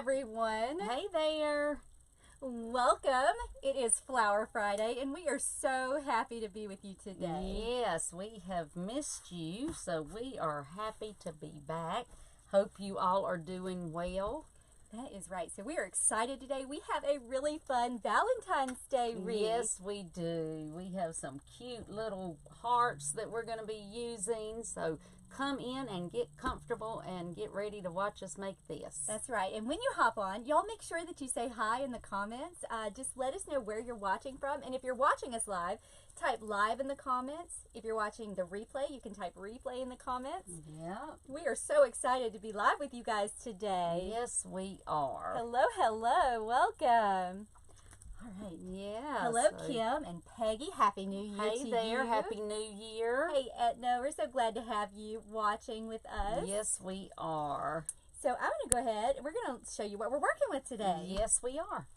everyone. Hey there. Welcome. It is Flower Friday, and we are so happy to be with you today. Yes, we have missed you, so we are happy to be back. Hope you all are doing well. That is right. So we are excited today. We have a really fun Valentine's Day wreath. Yes, we do. We have some cute little hearts that we're going to be using, so come in and get comfortable and get ready to watch us make this. That's right. And when you hop on, y'all make sure that you say hi in the comments. Just let us know where you're watching from. And if you're watching us live, type live in the comments. If you're watching the replay, you can type replay in the comments. Yeah. We are so excited to be live with you guys today. Yes, we are. Hello, hello. Welcome. All right. Yeah. Hello, Kim and Peggy. Happy New Year to you. Hey there. Happy New Year. Hey, Etna. We're so glad to have you watching with us. Yes, we are. So I'm going to go ahead and we're going to show you what we're working with today. Yes, we are.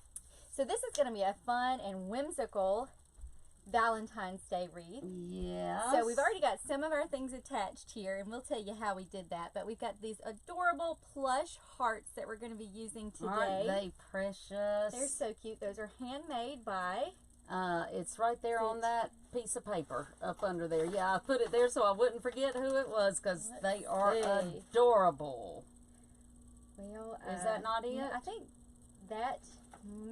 So this is going to be a fun and whimsical Valentine's Day wreath. Yes. So we've already got some of our things attached here, and we'll tell you how we did that. But we've got these adorable plush hearts that we're going to be using today. Aren't they precious? They're so cute. Those are handmade by... it's right there on that piece of paper up under there. Yeah, I put it there so I wouldn't forget who it was because they are adorable. Well, is that not it? I think that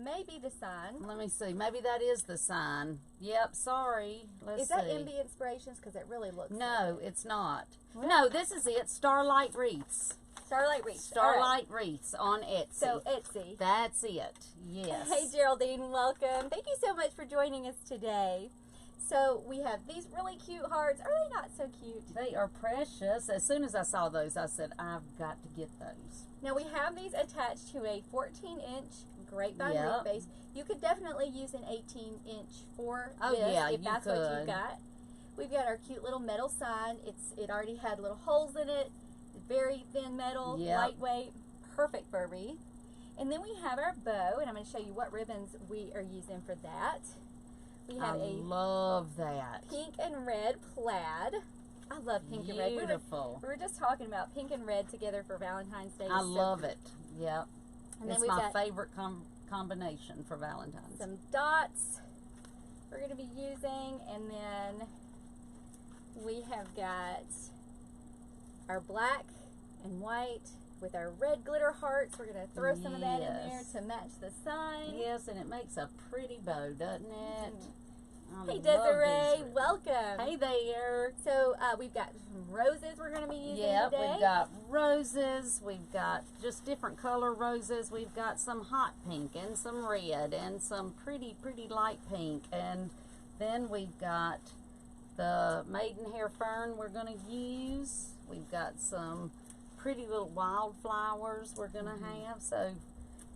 may be the sign. Let me see. Maybe that is the sign. Yep, sorry. Let's see. Is that MB Inspirations? Because it really looks No, like it. it's not. What? No, this is it. Starlight Wreaths. Starlight Wreaths. Starlight Wreaths on Etsy. So, Etsy. That's it. Yes. Hey, Geraldine. Welcome. Thank you so much for joining us today. So, we have these really cute hearts. Are they not so cute? They are precious. As soon as I saw those, I said, I've got to get those. Now, we have these attached to a 14-inch grapevine Yep. wreath base. You could definitely use an 18-inch for Oh, this yeah, if you that's what could. you've got. We've got our cute little metal sign. It already had little holes in it. Very thin metal, Yep. lightweight, perfect for a wreath. And then we have our bow, and I'm going to show you what ribbons we are using for that. We have I love that. pink and red plaid. I love pink and red. Beautiful. We were just talking about pink and red together for Valentine's Day. I love it. Yep. And then it's we've my got favorite combination for Valentine's. some dots we're going to be using, and then we have got our black and white with our red glitter hearts. We're going to throw some of that in there Yes. to match the sign. Yes, and it makes a pretty bow, doesn't it? I Hey, love Desiree, these. welcome. Hey there. So we've got some roses we're going to be using Yep, today. we've got roses. We've got just different color roses. We've got some hot pink and some red and some pretty light pink. And then we've got the maidenhair fern we're going to use. We've got some pretty little wildflowers we're going to have. So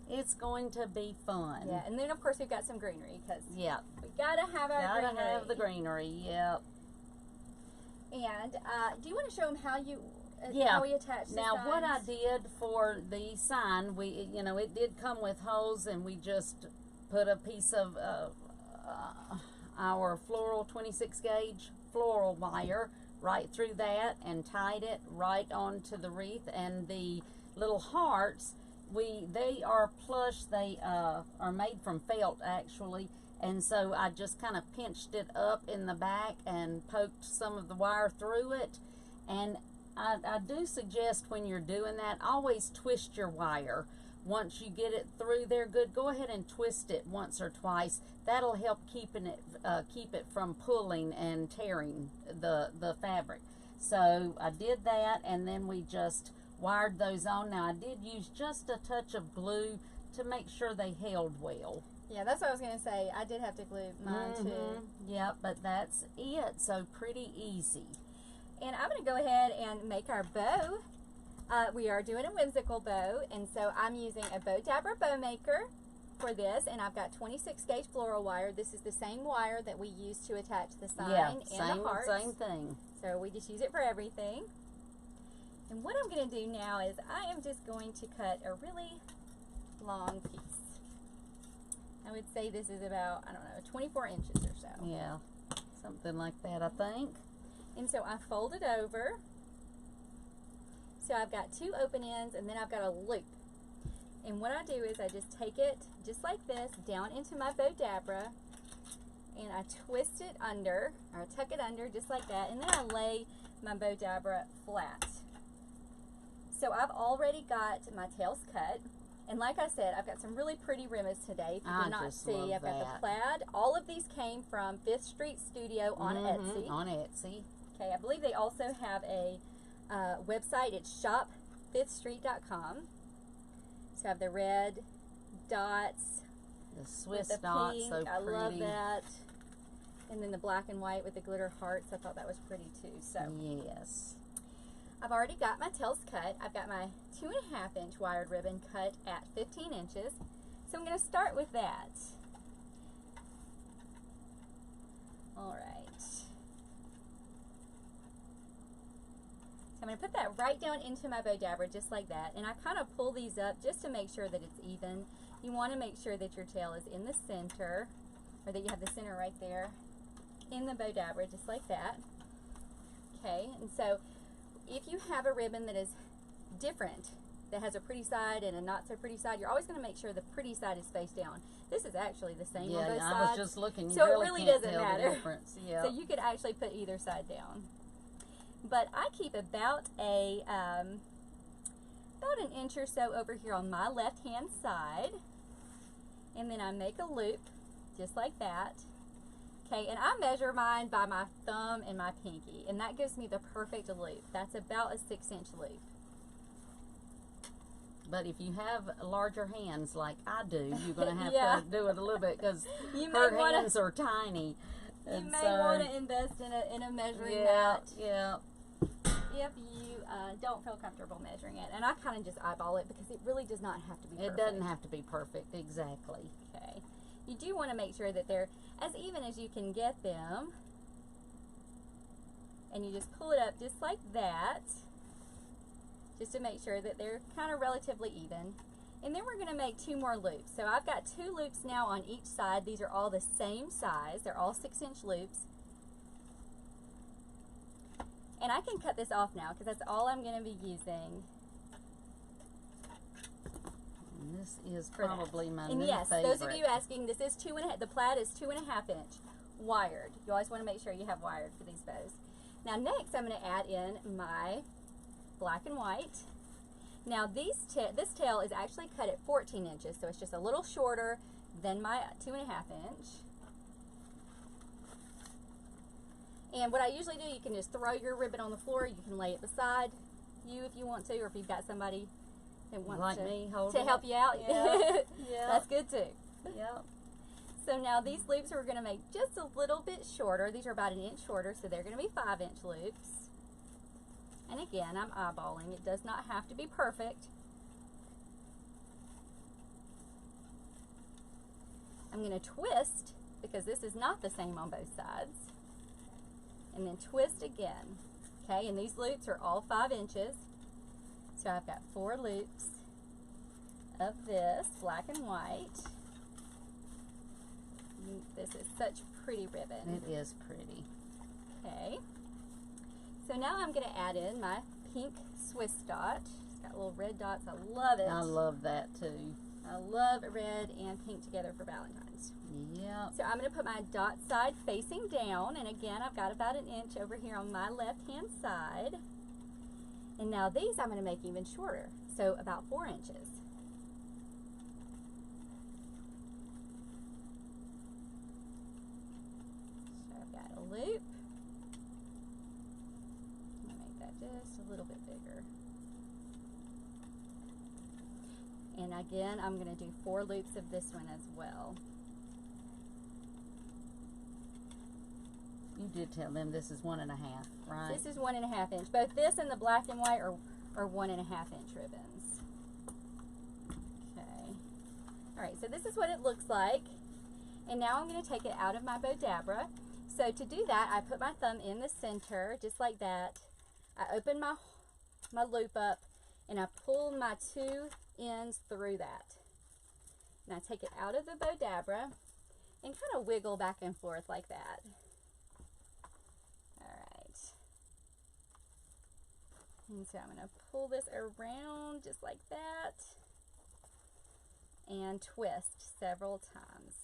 it's going to be fun. Yeah, and then of course we've got some greenery because Yep. we got to have our Gotta greenery. have the greenery. Yep. And do you want to show them how you Yeah. how we attach the Now, what I signs? did for the sign, it did come with holes, and we just put a piece of our floral 26 gauge floral wire right through that and tied it right onto the wreath. And the little hearts, they are plush. They are made from felt actually. And so I just kind of pinched it up in the back and poked some of the wire through it. And I do suggest when you're doing that, always twist your wire. Once you get it through there good, go ahead and twist it once or twice. That'll help keep it from pulling and tearing the fabric. So I did that, and then we just wired those on. Now I did use just a touch of glue to make sure they held well. Yeah, that's what I was going to say. I did have to glue mine too. Yep, but that's it. So pretty easy. And I'm going to go ahead and make our bow. We are doing a whimsical bow, and so I'm using a Bow Dabber bow maker for this, and I've got 26 gauge floral wire. This is the same wire that we use to attach the sign and the hearts. Same thing. So we just use it for everything. And what I'm going to do now is I am just going to cut a really long piece. I would say this is about, I don't know, 24 inches or so. Yeah, something like that, I think. And so I fold it over. So I've got two open ends, and then I've got a loop. And what I do is I just take it just like this down into my bow dabra, and I twist it under, or I tuck it under just like that, and then I lay my bow dabra flat. So I've already got my tails cut, and like I said, I've got some really pretty ribbons today. If you did not see, I've got the plaid. All of these came from 5th Street Studio on Etsy. On Etsy. Okay, I believe they also have a website. It's shop5thstreet.com. So I have the red dots, the Swiss with the dots, pink. so pretty. I love that. And then the black and white with the glitter hearts. I thought that was pretty too. So yes, I've already got my tails cut. I've got my 2.5 inch wired ribbon cut at 15 inches. So I'm going to start with that. All right. I'm going to put that right down into my bow dabra just like that, and I kind of pull these up just to make sure that it's even. You want to make sure that your tail is in the center, or that you have the center right there in the bow dabra just like that. Okay, and so if you have a ribbon that is different, that has a pretty side and a not so pretty side, you're always going to make sure the pretty side is face down. This is actually the same on both sides. I was just looking. You so really it really can't doesn't tell matter. The difference. Yeah. So you could actually put either side down. But I keep about an inch or so over here on my left hand side, and then I make a loop just like that. Okay, and I measure mine by my thumb and my pinky, and that gives me the perfect loop. That's about a 6-inch loop. But if you have larger hands like I do, you're going to have yeah. to do it a little bit, because her hands are tiny. You may want to invest in a measuring mat. Yeah. If you don't feel comfortable measuring it. And I kind of just eyeball it, because it really does not have to be perfect. It doesn't have to be perfect, exactly. Okay. You do want to make sure that they're as even as you can get them. And you just pull it up just like that, just to make sure that they're kind of relatively even. And then we're going to make 2 more loops. So I've got 2 loops now on each side. These are all the same size. They're all 6-inch loops. And I can cut this off now, because that's all I'm going to be using. And this is probably my new favorite. Those of you asking, this is 2.5. The plaid is 2.5 inch wired. You always want to make sure you have wired for these bows. Now next, I'm going to add in my black and white. Now this tail is actually cut at 14 inches, so it's just a little shorter than my 2.5 inch. And what I usually do, you can just throw your ribbon on the floor. You can lay it beside you if you want to, or if you've got somebody that wants to help you out. Yeah. Yeah. That's good too. Yep. So now these loops we're going to make just a little bit shorter. These are about 1 inch shorter, so they're going to be 5-inch loops. And again, I'm eyeballing. It does not have to be perfect. I'm going to twist, because this is not the same on both sides. And then twist again. Okay, and these loops are all 5 inches. So I've got 4 loops of this black and white. This is such pretty ribbon. It is pretty. Okay. So now I'm going to add in my pink Swiss dot. It's got little red dots. I love it. I love that too. I love red and pink together for Valentine's. Yeah. So I'm going to put my dot side facing down, and again I've got about 1 inch over here on my left hand side. And now these I'm going to make even shorter, so about 4 inches. So I've got a loop. Make that just a little bit bigger. And again, I'm going to do 4 loops of this one as well. You did tell them this is 1.5, right? This is 1.5 inch. Both this and the black and white are 1.5 inch ribbons. Okay. Alright, so this is what it looks like. And now I'm going to take it out of my bow dabra. So to do that, I put my thumb in the center, just like that. I open my loop up, and I pull my 2 ends through that. And I take it out of the bow dabra and kind of wiggle back and forth like that. Alright. And so I'm going to pull this around just like that. and twist several times.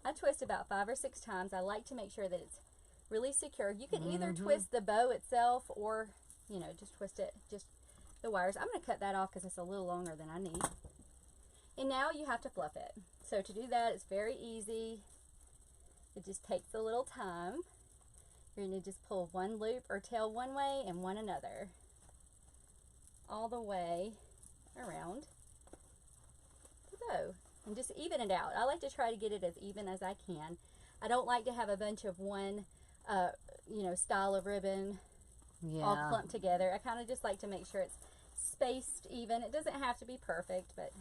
I twist about 5 or 6 times. I like to make sure that it's really secure. You can either twist the bow itself or, you know, just twist it, just the wires. I'm going to cut that off because it's a little longer than I need. And now you have to fluff it. So to do that, it's very easy. It just takes a little time. You're going to just pull one loop or tail one way and one another, all the way around the bow. And just even it out. I like to try to get it as even as I can. I don't like to have a bunch of one, you know, style of ribbon all clumped together. I kind of just like to make sure it's spaced even. It doesn't have to be perfect, but,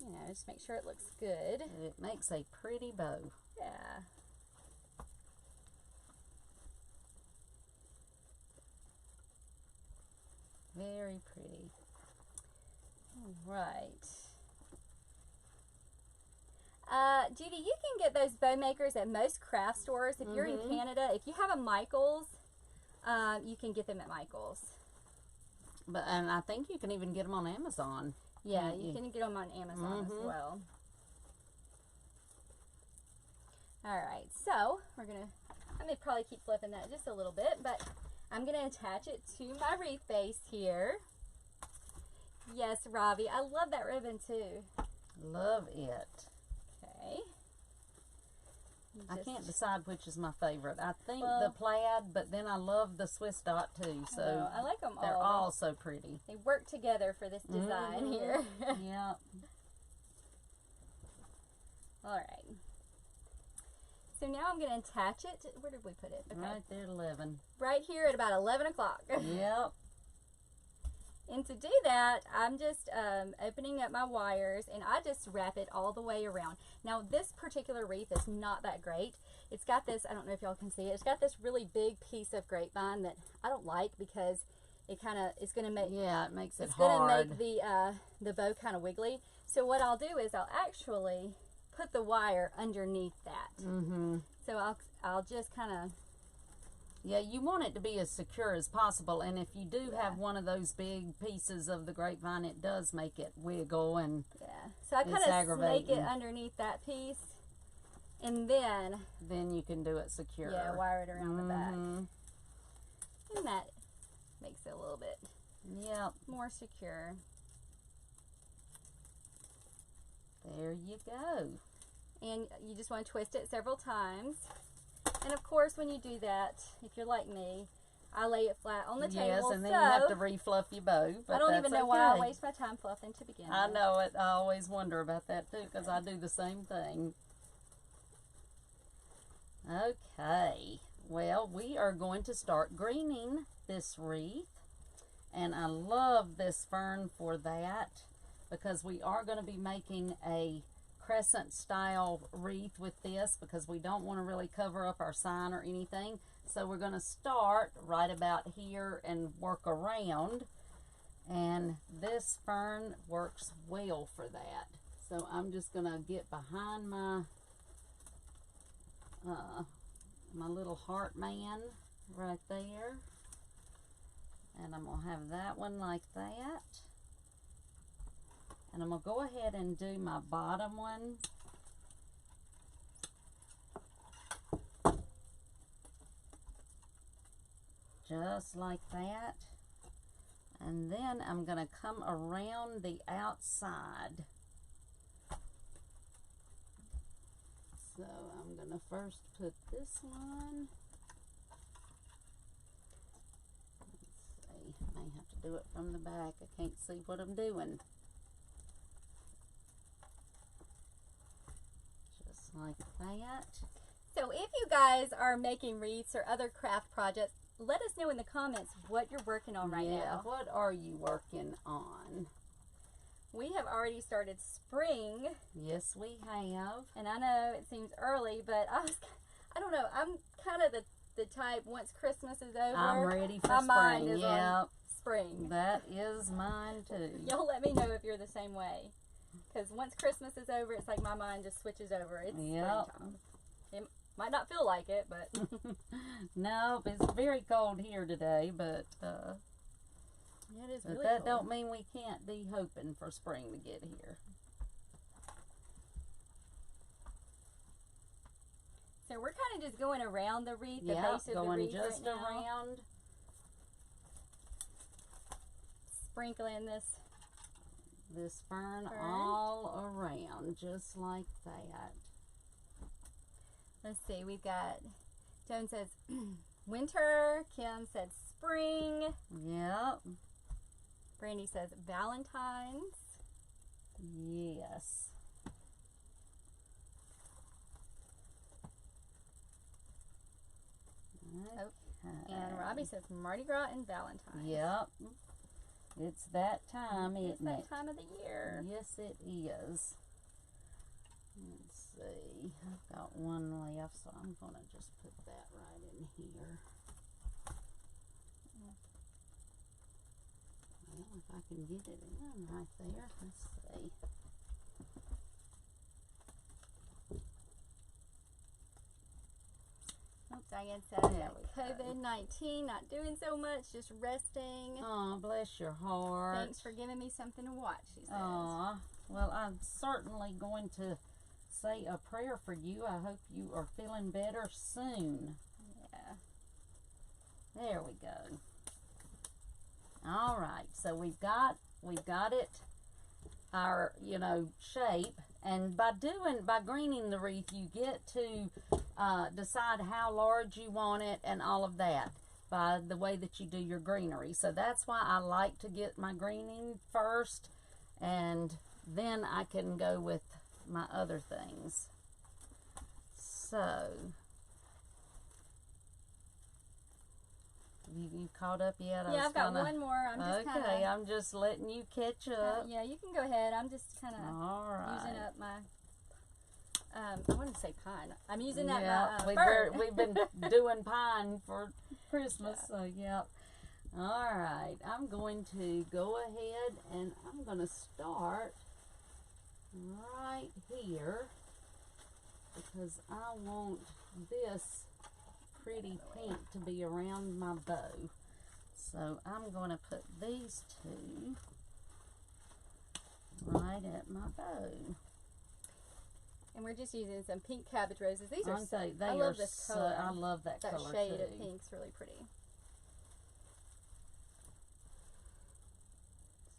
you know, just make sure it looks good. It makes a pretty bow. Yeah. Very pretty. All right. Judy, you can get those bow makers at most craft stores. If you're in Canada, if you have a Michael's, you can get them at Michael's. And I think you can even get them on Amazon. Yeah, you can get them on Amazon as well. All right, so I'm gonna probably keep flipping that just a little bit, but I'm gonna attach it to my wreath base here. Yes, Robbie, I love that ribbon too. Love it. Okay. I can't decide which is my favorite. I think the plaid, but then I love the Swiss dot too. So I like them all. They're all so pretty. They work together for this design here. Yep. All right. So now I'm going to attach it. Where did we put it? Okay. Right there at 11. Right here at about 11 o'clock. Yep. And to do that, I'm just opening up my wires, and I just wrap it all the way around. Now, this particular wreath is not that great. It's got this, I don't know if y'all can see it, it's got this really big piece of grapevine that I don't like because it kind of, it's going to make, it makes it hard. It's going to make the bow kind of wiggly. So what I'll do is I'll actually put the wire underneath that. So I'll just kind of, yeah, you want it to be as secure as possible, and if you do have one of those big pieces of the grapevine, it does make it wiggle, and so I kind of snake it underneath that piece, and then you can do it secure. Yeah, wire it around the back, and that makes it a little bit more secure. There you go. And you just want to twist it several times. And of course, when you do that, if you're like me, I lay it flat on the table. Yes, and then you have to refluff your bow. But I don't even know why I waste my time fluffing to begin with. I know it. I always wonder about that too, because I do the same thing. Okay. Well, we are going to start greening this wreath. And I love this fern for that, because we are going to be making a crescent style wreath with this, because we don't want to really cover up our sign or anything. So we're going to start right about here and work around, and this fern works well for that. So I'm just going to get behind my my little heart man right there, and I'm going to have that one like that. And I'm going to go ahead and do my bottom one. Just like that. And then I'm going to come around the outside. So I'm going to first put this one. Let's see. I may have to do it from the back. I can't see what I'm doing. Like that. So if you guys are making wreaths or other craft projects, let us know in the comments what you're working on right now. What are you working on? We have already started spring. Yes, we have. And I know it seems early, but I don't know. I'm kind of the type, once Christmas is over, I'm ready for my spring. mind is on spring. That is mine too. Y'all let me know if you're the same way. Because once Christmas is over, it's like my mind just switches over. It's springtime. It might not feel like it, but... No, it's very cold here today, but... It is But really that cool. don't mean we can't be hoping for spring to get here. So we're kind of just going around the wreath, the Yeah, base of the going wreath just right now. around. Sprinkling this. Fern all around, just like that. Let's see, we've got, Joan says winter, Kim said spring, Yep. Brandy says Valentines. Yes. Oh, and Robbie says Mardi Gras and Valentines. Yep. It's that time, It's isn't that it? time of the year. Yes, it is. Let's see. I've got one left, so I'm going to just put that right in here. Well, if I can get it in right there. Let's see. Diane said COVID-19, not doing so much, just resting. Oh, bless your heart. Thanks for giving me something to watch, she says. Aw. Well, I'm certainly going to say a prayer for you. I hope you are feeling better soon. Yeah. There we go. All right, so we've got it our shape, and by greening the wreath, you get to decide how large you want it and all of that by the way that you do your greenery. So that's why I like to get my greening first, and then I can go with my other things. So you caught up yet? Yeah, I've got one more. I'm just okay, I'm just letting you catch up. yeah, you can go ahead. I'm just kind of using up my, I wouldn't say pine. I'm using up my fern. We've been doing pine for Christmas, so yeah. All right, I'm going to go ahead and I'm going to start right here because I want this pretty pink to be around my bow. So I'm going to put these two right at my bow. And we're just using some pink cabbage roses. These are I love this color. I love that color shade too. of pink's really pretty.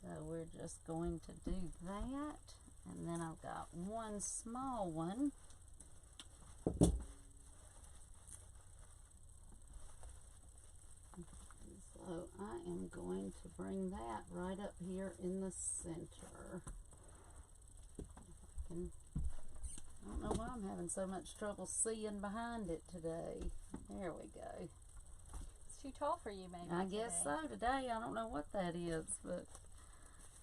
So we're just going to do that, and then I've got one small one. So I am going to bring that right up here in the center. I don't know why I'm having so much trouble seeing behind it today. There we go. It's too tall for you, maybe. I guess so today. I don't know what that is, but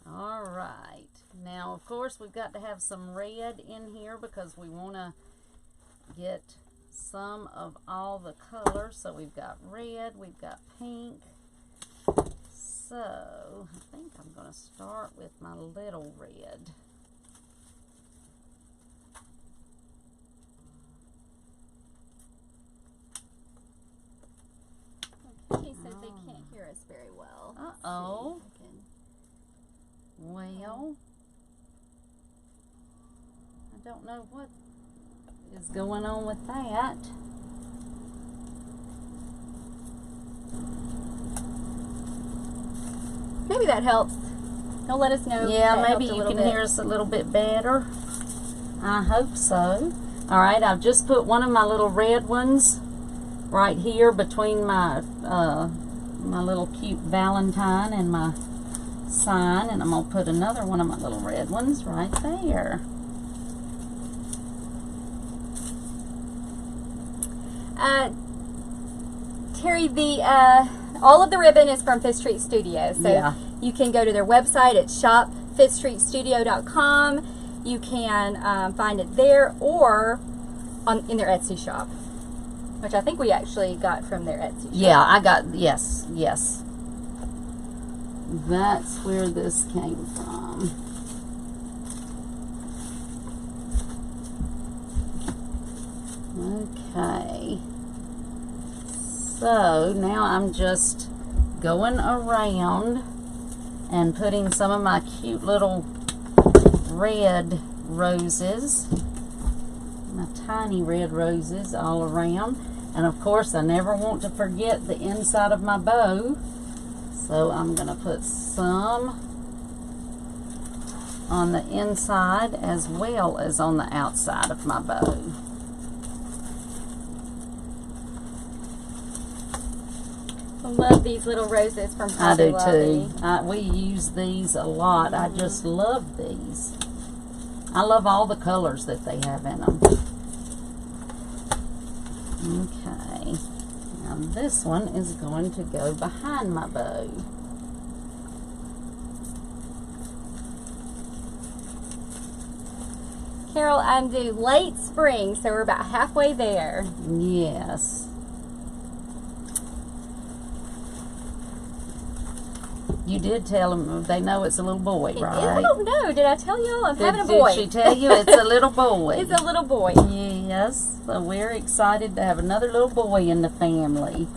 all right. Now, of course, we've got to have some red in here because we want to get some of all the colors. So we've got red, we've got pink. So I think I'm going to start with my little red. He says they can't hear us very well. Uh-oh. Well, I don't know what is going on with that. Maybe that helps. He'll let us know. Yeah, maybe you can hear us a little bit better. I hope so. All right, I've just put one of my little red ones right here between my my little cute Valentine and my sign, and I'm going to put another one of my little red ones right there. Terry, all of the ribbon is from Fifth Street Studio, so you can go to their website at shopfifthstreetstudio.com. You can find it there or in their Etsy shop, which I think we actually got from their Etsy shop. Yeah, I got, yes. That's where this came from. Okay. So now I'm just going around and putting some of my cute little red roses, my tiny red roses all around. And of course, I never want to forget the inside of my bow, so I'm going to put some on the inside as well as on the outside of my bow. I love these little roses from Hobby I do Lobby. too. We use these a lot. I just love these. I love all the colors that they have in them. Okay. Now this one is going to go behind my bow. Carol, I'm due late spring, so we're about halfway there. Yes. You did tell them they know it's a little boy, right? I don't know. Did I tell you? I'm having a boy. Did she tell you it's a little boy? It's a little boy. Yes. So we're excited to have another little boy in the family.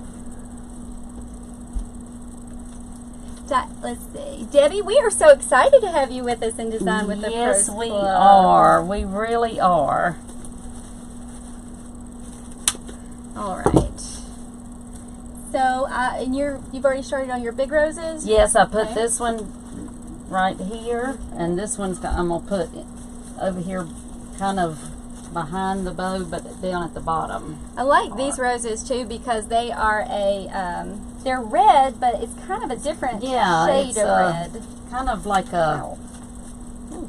Let's see. Debbie, we are so excited to have you with us in Design with the Pros Yes, we Club. are. We really are. All right. So, and you've already started on your big roses? Yes, I put Okay. this one right here, and this one's I'm gonna put over here, kind of behind the bow, but down at the bottom. I like these roses too because they are they're red, but it's kind of a different shade it's of red. kind of like a. Ooh,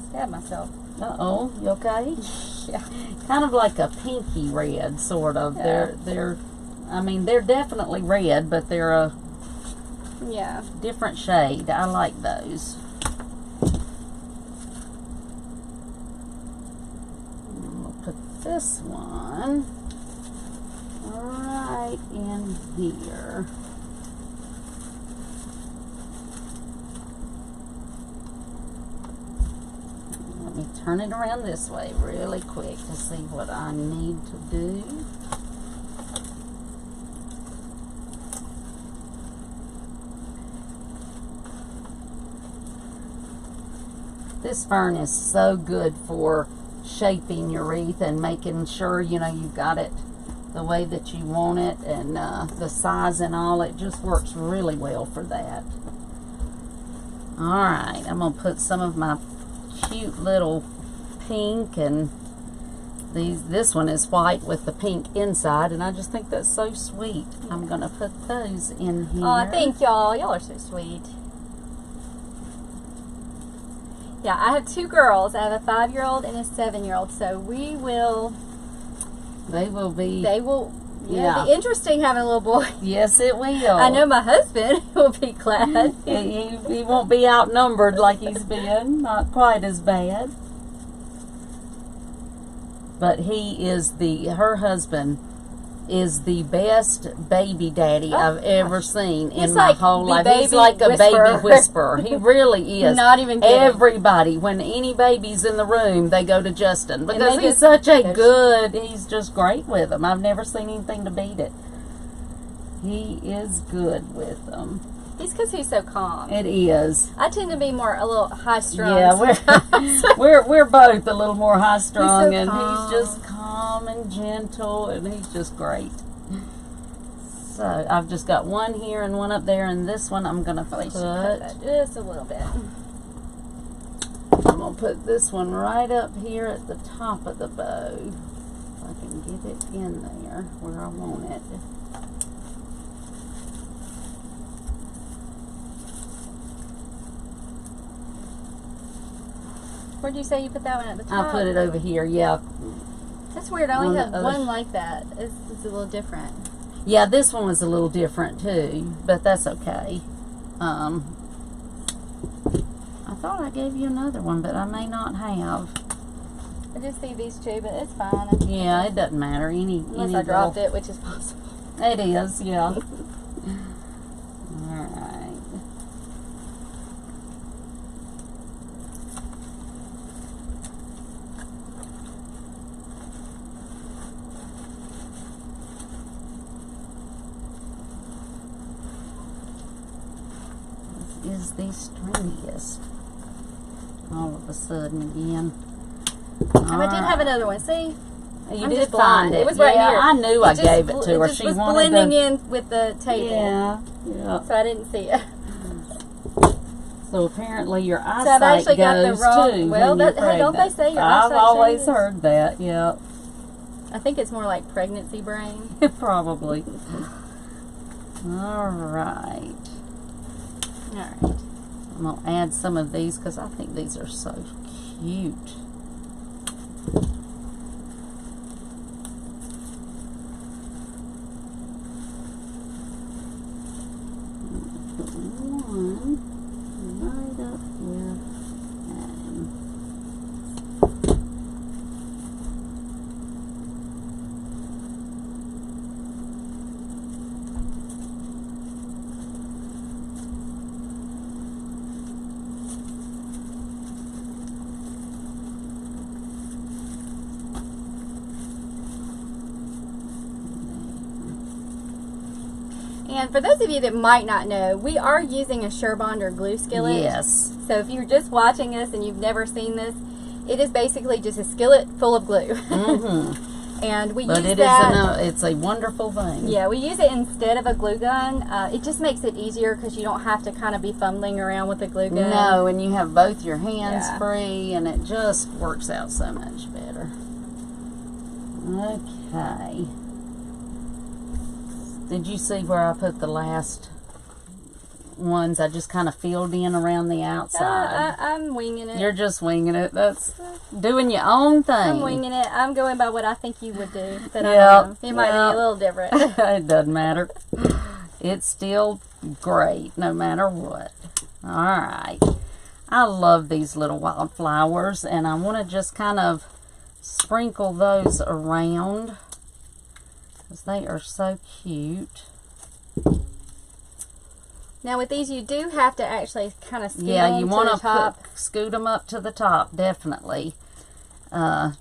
stabbed myself. Uh-oh, you okay? Yeah. Kind of like a pinky red, sort of. Yeah. I mean, they're definitely red, but they're a Yeah. different shade. I like those. We'll put this one right in here. Let me turn it around this way really quick to see what I need to do. This fern is so good for shaping your wreath and making sure, you know, you've got it the way that you want it, and the size and all. It just works really well for that. Alright, I'm going to put some of my cute little pink, and this one is white with the pink inside, and I just think that's so sweet. I'm going to put those in here. Oh, thank y'all. Y'all are so sweet. Yeah, I have two girls. I have a 5-year-old and a 7-year-old. So They will be. Yeah, be interesting having a little boy. Yes, it will. I know my husband will be glad. He won't be outnumbered like he's been. Not quite as bad. But her husband is the best baby daddy I've ever seen in my whole life. He's like a baby whisperer. He really is. Not even kidding. Everybody, when any baby's in the room, they go to Justin because he's such a good, he's just great with them. I've never seen anything to beat it. He is good with them. It's because he's so calm. It is. I tend to be a little high strung. Yeah, we're both a little more high strung, so and calm. he's just calm and gentle, and he's just great. So I've just got one here and one up there, and this one I'm gonna put Just a little bit. I'm gonna put this one right up here at the top of the bow, so I can get it in there where I want it. Where'd you say you put that one at the top? I put it over here, yeah. That's weird. I only have On the other- one like that. It's a little different. Yeah, this one was a little different too, but that's okay. I thought I gave you another one, but I may not have. I just see these two, but it's fine. Yeah, it doesn't matter. Unless I dropped it, which is possible. It is, yeah. All right. is the stringiest all of a sudden again. I did have another one. See? You I'm did just find blind. it. It was right here. I knew I gave it to her. It She was wanted blending to, in with the table. yeah. So I didn't see it. So apparently your eyesight So I've actually got the goes wrong. too. Well, when you're hey, don't they pregnant. say your I've eyesight always changes? heard that. Yeah, I think it's more like pregnancy brain. probably. All right. All right. I'm gonna add some of these because I think these are so cute. Put one right up here. And for those of you that might not know, we are using a Surebond or glue skillet. Yes. So if you're just watching us and you've never seen this, it is basically just a skillet full of glue. Mm-hmm. And we But use it that. it's a wonderful thing. Yeah, we use it instead of a glue gun. It just makes it easier because you don't have to kind of be fumbling around with a glue gun. No, and you have both your hands Yeah. free, and it just works out so much better. Okay. Did you see where I put the last ones? I just kind of filled in around the outside. I'm winging it. You're just winging it. That's doing your own thing. I'm winging it. I'm going by what I think you would do. But Yep, it might be a little different. It doesn't matter. It's still great no matter what. All right. I love these little wildflowers, and I want to just kind of sprinkle those around because they are so cute. Now with these, you do have to actually kind of scoot Yeah, them you to want the to top. scoot them up to the top, definitely. And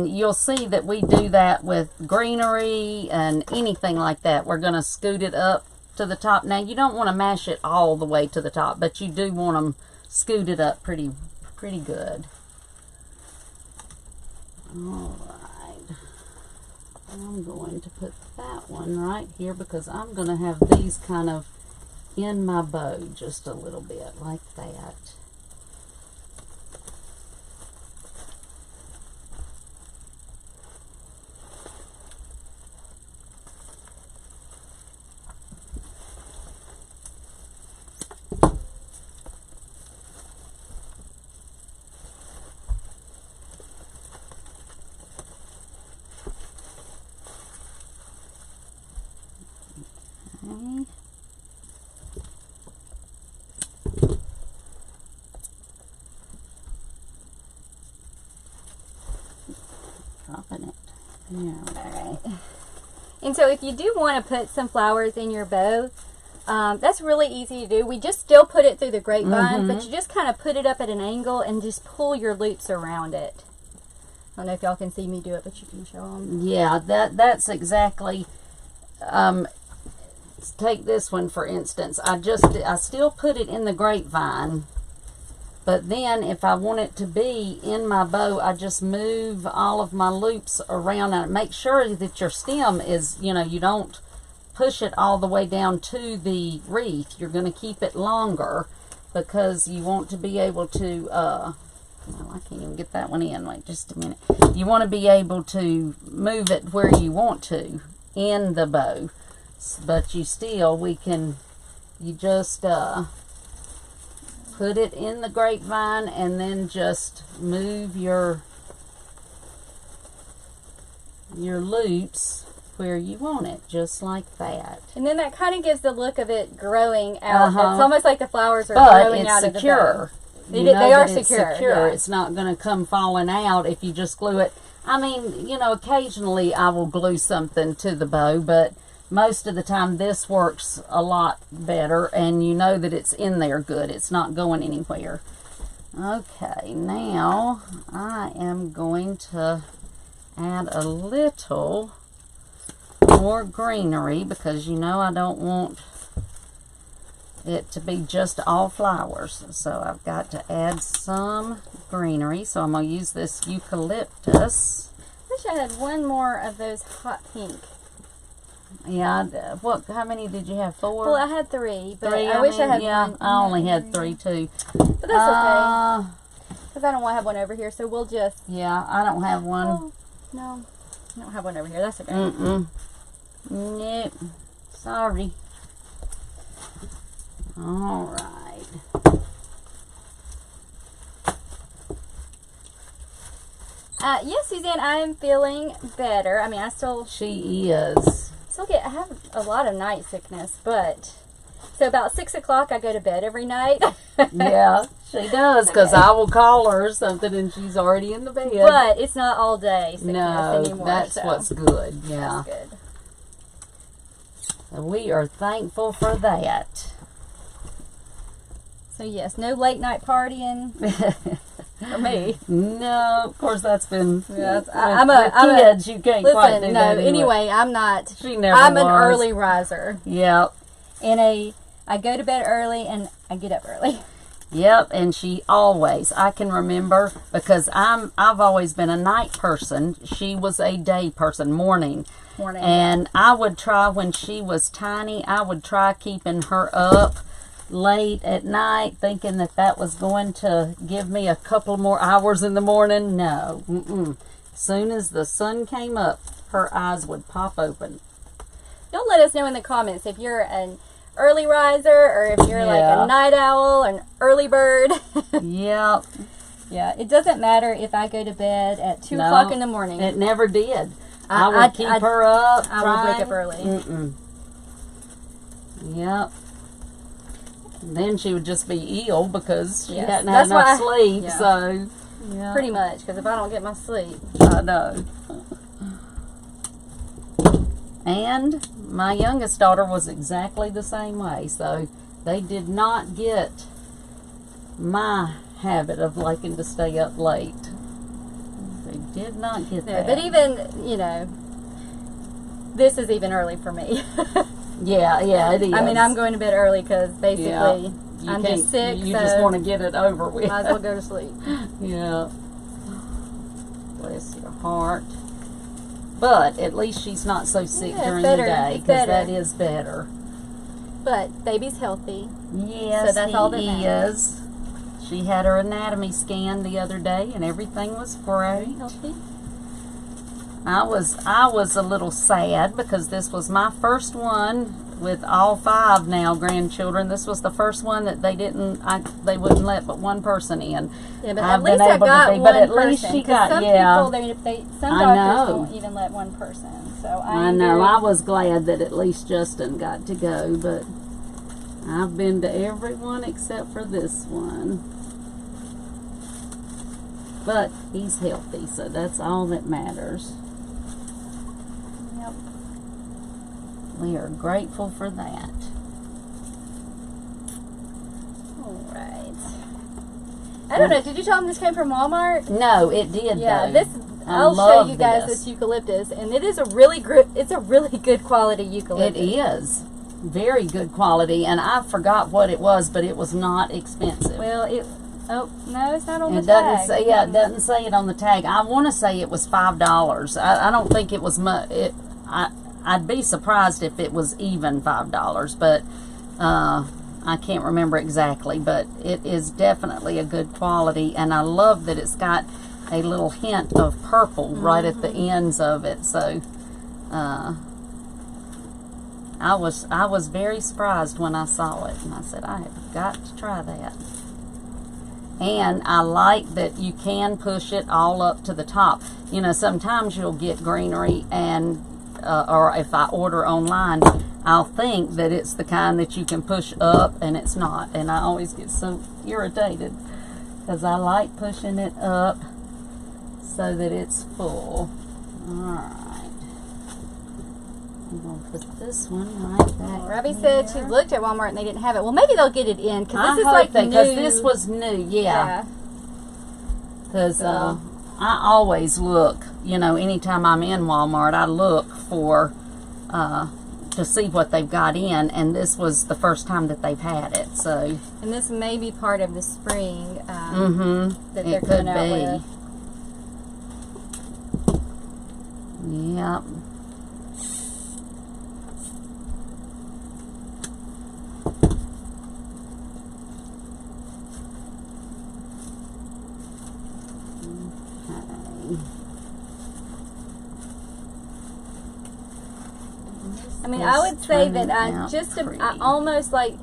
you'll see that we do that with greenery and anything like that. We're going to scoot it up to the top. Now, you don't want to mash it all the way to the top, but you do want them scooted up pretty good. All right. I'm going to put that one right here because I'm going to have these kind of in my bow just a little bit like that. Okay. Dropping it. There. And so if you do want to put some flowers in your bow, that's really easy to do. We just still put it through the grapevine, but you just kind of put it up at an angle and just pull your loops around it. I don't know if y'all can see me do it, but you can show them. Yeah, that's exactly. Take this one for instance. I still put it in the grapevine, but then if I want it to be in my bow, I just move all of my loops around and make sure that your stem is, you don't push it all the way down to the wreath. You're going to keep it longer because you want to be able to, well, I can't even get that one in. Wait just a minute. You want to be able to move it where you want to in the bow, but you just put it in the grapevine and then just move your loops where you want it, just like that. And then that kind of gives the look of it growing out. It's almost like the flowers are growing out of the bow. Secure. They are It's secure. secure. Yeah. It's not going to come falling out if you just glue it. I mean, occasionally I will glue something to the bow, but most of the time this works a lot better, and you know that it's in there good. It's not going anywhere. Okay, now I am going to add a little more greenery because I don't want it to be just all flowers. So I've got to add some greenery. So I'm going to use this eucalyptus. Wish I had one more of those hot pink. Yeah, how many did you have? 4? Well, I had 3, but Three, I wish I had yeah, one. I only had 3 too. But that's okay. Because I don't want to have one over here, so we'll just... Yeah, I don't have one. Oh, no, I don't have one over here. That's okay. Nope. Sorry. All right. Yes, Suzanne, I am feeling better. I mean, I still I have a lot of night sickness, but so about 6 o'clock I go to bed every night. Yeah, she does, because I will call her or something and she's already in the bed. But it's not all day sickness anymore. That's what's good. Yeah. That's good. So we are thankful for that. So yes, no late night partying for me. No, of course that's been. Yes, I'm a kids. You can't quite do that. Anyway, I'm not. She never I'm was. an early riser. Yep. I go to bed early and I get up early. Yep, and she always. I can remember because I've always been a night person. She was a day person, morning. And I would try when she was tiny. I would try keeping her up late at night, thinking that was going to give me a couple more hours in the morning. No. As soon as the sun came up, her eyes would pop open. Y'all let us know in the comments if you're an early riser or if you're like a night owl, an early bird. Yep. Yeah, it doesn't matter if I go to bed at 2 o'clock in the morning. It never did. I would keep her up. I would wake up early. Yep. And then she would just be ill because she hadn't had enough sleep. So, yeah. Pretty much, because if I don't get my sleep. I know. And my youngest daughter was exactly the same way. So they did not get my habit of liking to stay up late. They did not get that. But even, this is even early for me. Yeah, it is. I mean, I'm going to bed early because basically I'm just sick. You just want to get it over with. Might as well go to sleep. Yeah. Bless your heart. But at least she's not so sick during the day, because that is better. But baby's healthy. Yes, so that's all that matters. She had her anatomy scan the other day, and everything was great. Healthy. I was a little sad because this was my first one with all 5 now grandchildren. This was the first one that they wouldn't let but one person in. Yeah, but at least I got one person. But at least she got, some people, some doctors won't even let one person. So I know. I was glad that at least Justin got to go, but I've been to every one except for this one. But he's healthy, so that's all that matters. Yep. We are grateful for that. All right. I don't know. Did you tell them this came from Walmart? No, it did. Yeah, though. I'll show you guys this eucalyptus, and it is a really good. It's a really good quality eucalyptus. It is very good quality, and I forgot what it was, but it was not expensive. Well, oh no, it's not on the tag. Doesn't say, it doesn't say it on the tag. I want to say it was $5. I don't think it was much. I'd be surprised if it was even $5, but I can't remember exactly. But it is definitely a good quality, and I love that it's got a little hint of purple right at the ends of it. So I was very surprised when I saw it, and I said, I have got to try that. And I like that you can push it all up to the top. You know, sometimes you'll get greenery, and or if I order online, I'll think that it's the kind that you can push up, and it's not. And I always get so irritated because I like pushing it up so that it's full. Alright. I'm going to put this one right back. Robbie said she looked at Walmart and they didn't have it. Well, maybe they'll get it in because this is like new. Because this was new, yeah. Because I always look, you know, anytime I'm in Walmart, I look for to see what they've got in, and this was the first time that they've had it. So, and this may be part of the spring that they're it coming could out be. with. Yep. I mean, I would say that I almost like,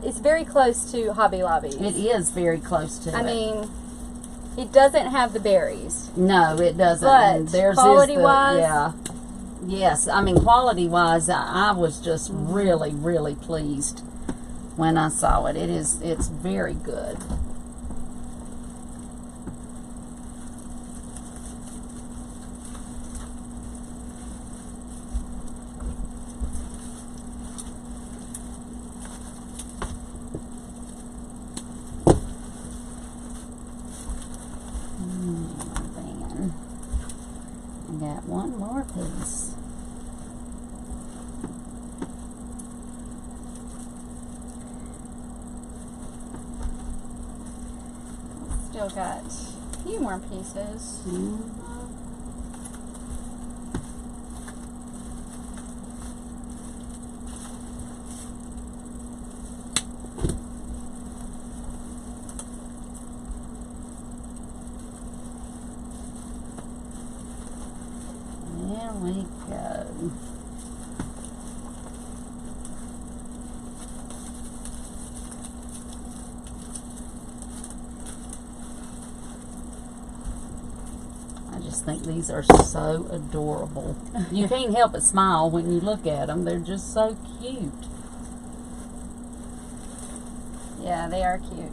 it's very close to Hobby Lobby's. It is very close to it. I mean, it doesn't have the berries. No, it doesn't. But theirs quality-wise, yeah. Yes, I mean, quality-wise, I was just really, really pleased when I saw it. It's very good. I got one more piece. Still got a few more pieces. There we go. I just think these are so adorable. You can't help but smile when you look at them. They're just so cute. Yeah, they are cute.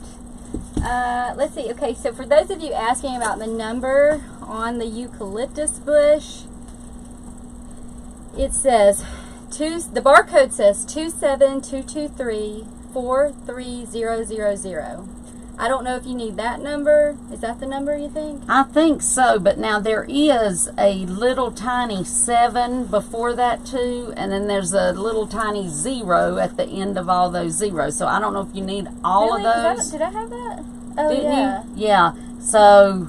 Let's see. Okay, so for those of you asking about the number on the eucalyptus bush, it says the barcode says 27223-43000. I don't know if you need that number. Is that the number you think? I think so, but now there is a little tiny 7 before that too, and then there's a little tiny 0 at the end of all those zeros. So I don't know if you need all really? of those. Did I have that? Oh, Didn't yeah. you? Yeah. So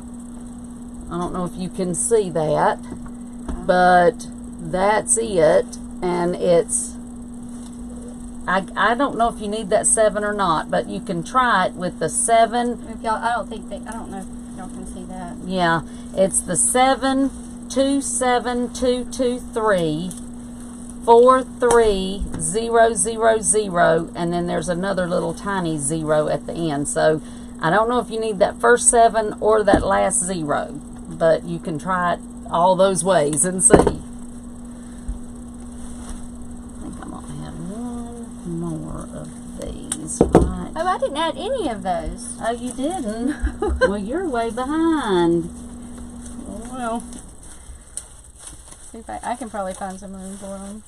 I don't know if you can see that, but that's it, and it's. I don't know if you need that 7 or not, but you can try it with the 7. If y'all, I don't know if y'all can see that. Yeah, it's the 72722343000, and then there's another little tiny 0 at the end. So I don't know if you need that first 7 or that last 0, but you can try it all those ways and see. Right. Oh, I didn't add any of those. Oh, you didn't? Well, you're way behind. Well, see if I can probably find some room for them.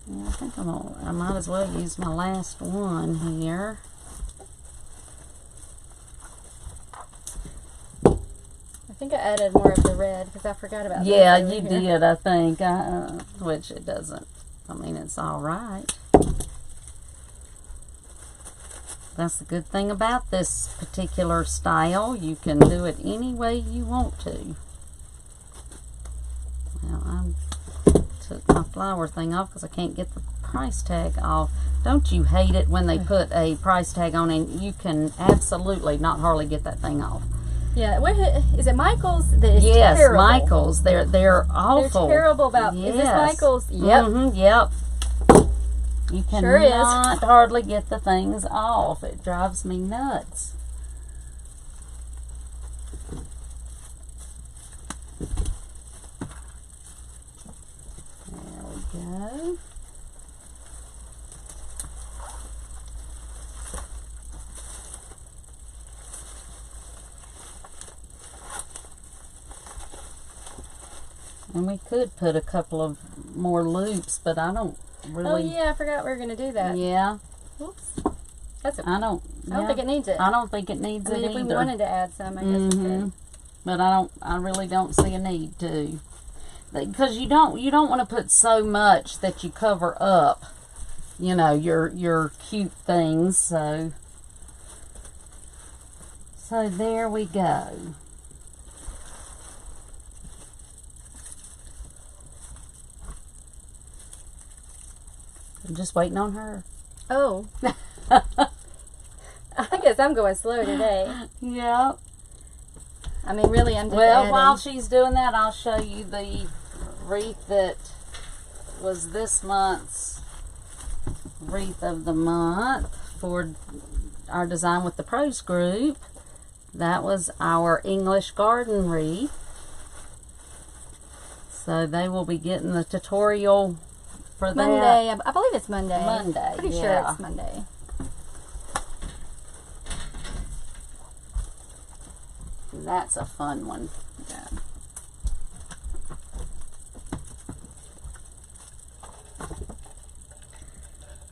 Yeah, I think I might as well use my last one here. I think I added more of the red because I forgot about that. Yeah, you did, I think. Which it doesn't. I mean, it's all right. That's the good thing about this particular style. You can do it any way you want to. Now, I took my flower thing off because I can't get the price tag off. Don't you hate it when they put a price tag on and you can absolutely not hardly get that thing off? Yeah, is it Michael's? That is yes, terrible. Michael's. They're awful. They're terrible about. Yes. Is this Michael's? Yep. Yep. You Sure is. cannot hardly get the things off. It drives me nuts. There we go. And we could put a couple of more loops, but I don't really. Oh yeah, I forgot we were gonna do that. Yeah. Oops. That's okay. I don't think it needs it. I don't think it needs I mean, it if either. we wanted to add some, I guess we could. But I really don't see a need to. because you don't want to put so much that you cover up, you know, your cute things. So there we go. I'm just waiting on her. Oh. I guess I'm going slow today. Yep. I mean, really, I'm just Well, while she's doing that, I'll show you the wreath that was this month's wreath of the month for our Design with the Pros group. That was our English garden wreath. So they will be getting the tutorial for Monday. that. I believe it's Monday. Monday, Pretty sure it's Monday. That's a fun one. Yeah.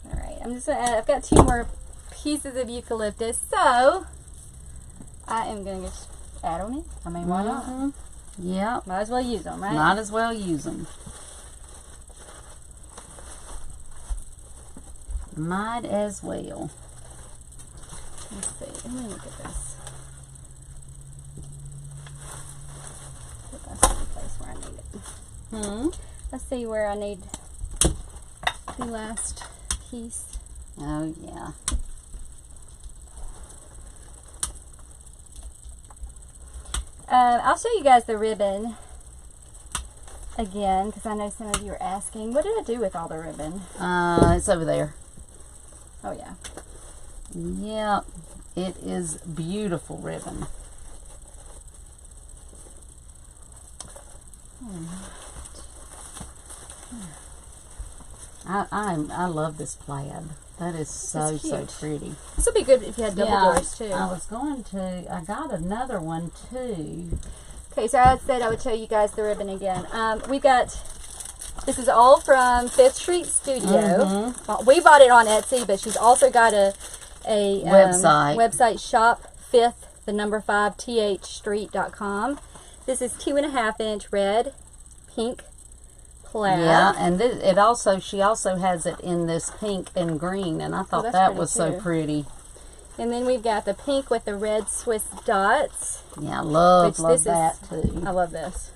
All right, I'm just gonna add, I've got 2 more pieces of eucalyptus, so I am going to just add on it. I mean, why not? Yep. Might as well use them, right? Might as well use them. Might as well. Let's see. Let me look at this. That's the place where I need it. Let's see where I need the last piece. Oh, yeah. I'll show you guys the ribbon again, because I know some of you are asking, what did I do with all the ribbon? It's over there. Oh, yeah. Yep. It is beautiful ribbon. I love this plaid. That is so pretty. This would be good if you had double doors too. I got another one too. Okay, so I said I would show you guys the ribbon again. We've got, this is all from 5th Street Studio. We bought it on Etsy, but she's also got a website, shop 5th, the number 5, thstreet.com. This is 2.5 inch red, pink, plaid. Yeah, and she also has it in this pink and green, and I thought that was so pretty. And then we've got the pink with the red Swiss dots. Yeah, I love that too. I love this.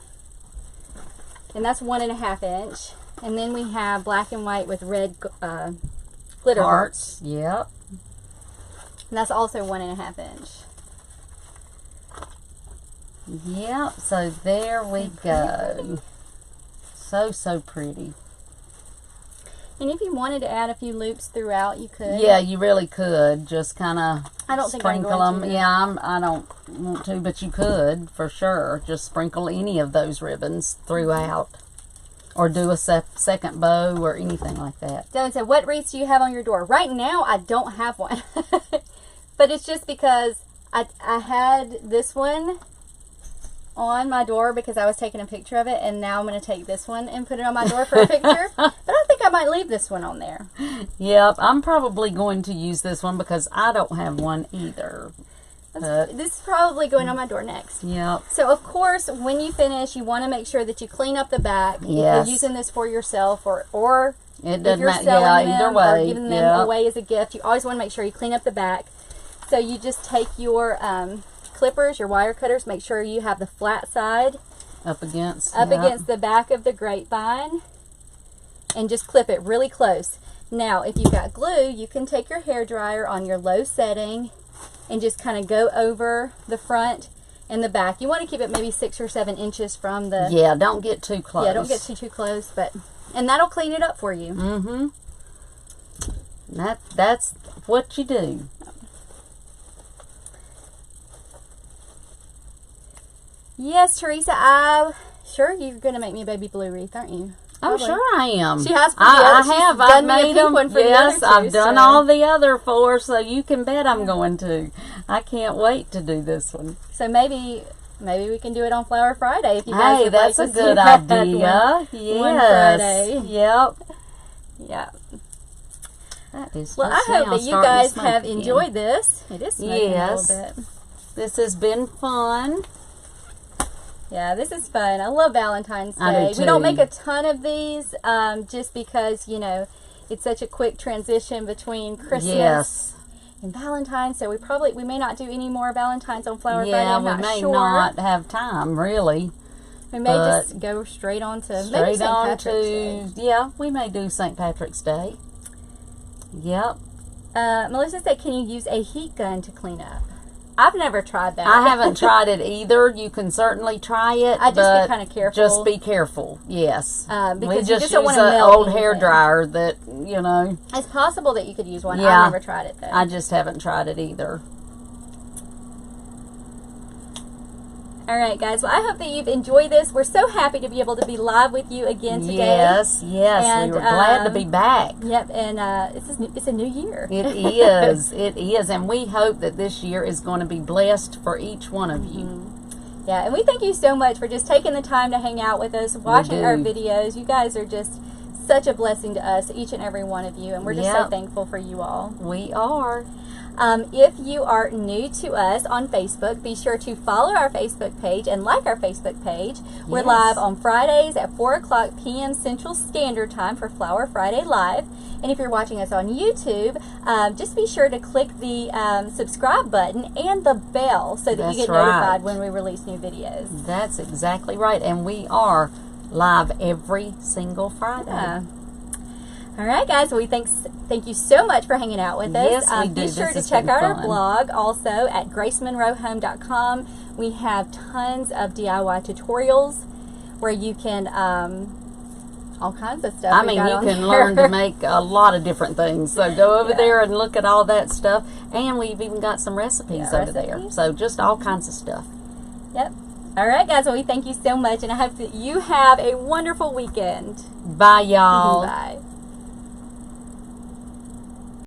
And that's 1.5 inch. And then we have black and white with red glitter hearts. Yep. And that's also 1.5 inch. Yep, so there we go. So pretty. And if you wanted to add a few loops throughout, you could. Yeah, you really could. Just kind of sprinkle them. Yeah, I don't want to, but you could for sure. Just sprinkle any of those ribbons throughout. Or do a second bow or anything like that. Dylan said, what wreaths do you have on your door? Right now, I don't have one. But it's just because I had this one on my door because I was taking a picture of it, and now I'm going to take this one and put it on my door for a picture. But I think I might leave this one on there. Yep, I'm probably going to use this one because I don't have one either. This is probably going on my door next. Yep. So, of course, when you finish, you want to make sure that you clean up the back. Yes. If you're using this for yourself or it if you're selling them either way. or giving them away as a gift, you always want to make sure you clean up the back. So you just take your clippers, your wire cutters, make sure you have the flat side up against the back of the grapevine, and just clip it really close. Now, if you've got glue, you can take your hairdryer on your low setting and just kind of go over the front and the back. You want to keep it maybe 6 or 7 inches from the... Yeah, don't get too close. Yeah, don't get too close, and that'll clean it up for you. That's what you do. Yes, Teresa, sure you're going to make me a baby blue wreath, aren't you? Probably. Oh, sure I am. She has. I have. I've made them. Yes, I've done all the other 4, so you can bet I'm going to. I can't wait to do this one. So maybe we can do it on Flower Friday if you guys would that's like a good idea. One Friday. Yep. Yeah. That is. Well, I hope that you guys have enjoyed this. It is smoking a little bit. This has been fun. Yeah, this is fun. I love Valentine's Day. I do We don't too. make a ton of these just because, you know, it's such a quick transition between Christmas Yes. and Valentine's. So we may not do any more Valentines on Flower Friday. Yeah, I'm we not may sure. not have time, really. We may but just go straight on to maybe Straight St. on Patrick's Day. to, yeah, we may do St. Patrick's Day. Yep. Melissa said, can you use a heat gun to clean up? I've never tried that. I haven't tried it either. You can certainly try it. I'd just but be kind of careful. Just be careful, yes. Because we you just just don't use wanna an melt old hair anything. dryer that, you know. It's possible that you could use one. Yeah. I've never tried it though. I just haven't tried it either. All right, guys. Well, I hope that you've enjoyed this. We're so happy to be able to be live with you again today. Yes, yes. And, we were glad to be back. Yep, and it's a new year. It is. It is. And we hope that this year is going to be blessed for each one of you. Yeah, and we thank you so much for just taking the time to hang out with us, watching our do. videos. You guys are just such a blessing to us, each and every one of you, and we're just so Yep. thankful for you all. We are. If you are new to us on Facebook, be sure to follow our Facebook page and like our Facebook page. We're Yes. live on Fridays at 4 o'clock p.m. Central Standard Time for Flower Friday Live. And if you're watching us on YouTube, just be sure to click the subscribe button and the bell so that you That's get right. notified when we release new videos. That's exactly right. And we are live every single Friday. Yeah. All right, guys. Well, thank you so much for hanging out with us. Yes, we do. Be sure This to has check been out our fun. blog also at gracemonroehome.com. We have tons of DIY tutorials where you can all kinds of stuff. I we mean, got you on can there. learn to make a lot of different things. So go over Yeah. there and look at all that stuff. And we've even got some recipes Yeah, over there. recipes. So just all kinds of stuff. Yep. All right, guys. Well, we thank you so much, and I hope that you have a wonderful weekend. Bye, y'all. Bye.